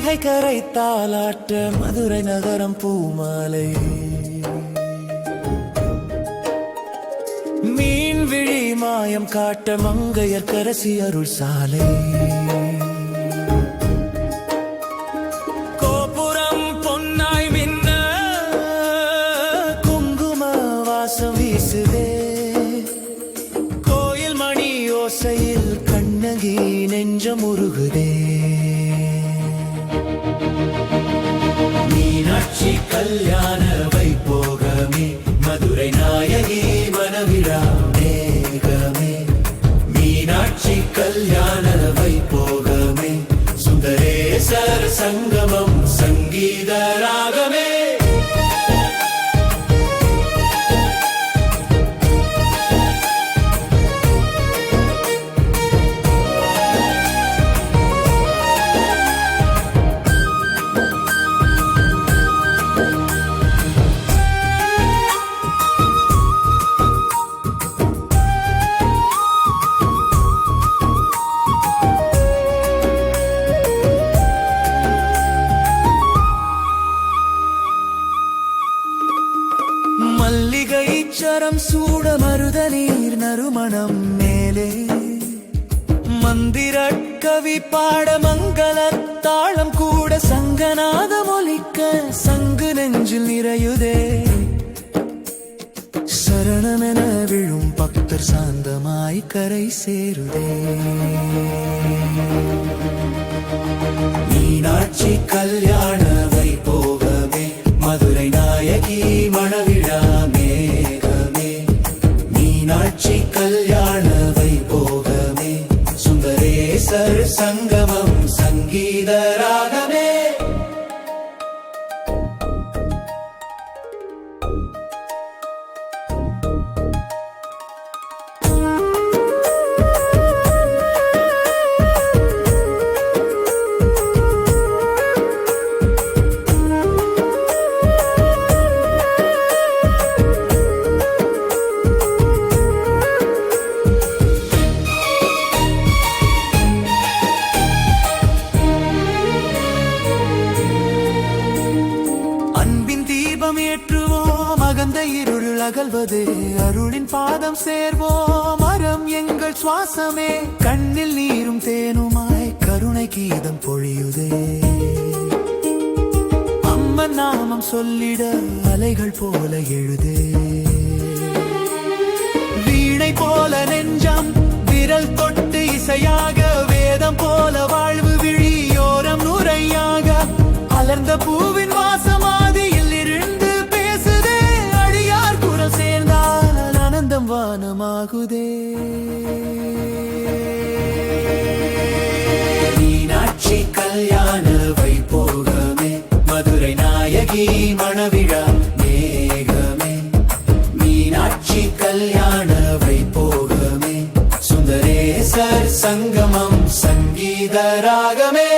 வைகை கரை தாலாட்ட மதுரை நகரம் பூமாலை மீன் விழி மாயம் காட்ட மங்கையர் கரசி அருள் சாலை கோபுரம் பொன்னாய் மின்ன குங்கும வாசம் வீசுதே கோயில் மணி ஓசையில் கண்ணகி நெஞ்சம் உருகுதே மீனாட்சி கல்யாண வைபோகமே மதுரை நாயகி மனவிழா மேகமே மீனாட்சி கல்யாண வைபோகமே சுந்தரேசர் சங்கமம் சங்கீத ராகமே மல்லிகை சரம் சூட மருத நீர் நறுமணம் மேலே மந்திர கவி பாட மங்கள தாளம் கூட சங்கநாதம் ஒலிக்க சங்கு நெஞ்சில் நிறையுதே சரணமென விழும் பக்தர் சாந்தமாய் கரை சேருதே மீனாட்சி கல்யாண வைபோகமே மதுரை நாயகி மணவிழா மேகமே மீனாட்சி கல்யாண வைபோகமே சுந்தரேசர் சங்கமம் சங்கீத ராகமே ஏற்றுவோம் அகந்த இருள் அகல்வதே அருளின் பாதம் சேர்வோம் மரம் எங்கள் சுவாசமே கண்ணில் நீரும் தேனுமாய் கருணை கீதம் பொழியுதே அம்மன் நாமம் சொல்லிட அலைகள் போல எழுதே வீணை போல நெஞ்சம் விரல் தொட்டு இசையாக வேதம் போல வாழ்வு விழியோரம் நுரையாக அலர்ந்த பூவின் வாசமாதியில் இருந்து பேசுதே அடியார் குரல் சேர்ந்தால் ஆனந்தம் வானமாகுதே மீனாட்சி கல்யாண வைபோகமே மதுரை நாயகி மணவிழா மேகமே மீனாட்சி கல்யாண வைபோகமே சுந்தரேசர் சங்கமம் சங்கீத ராகமே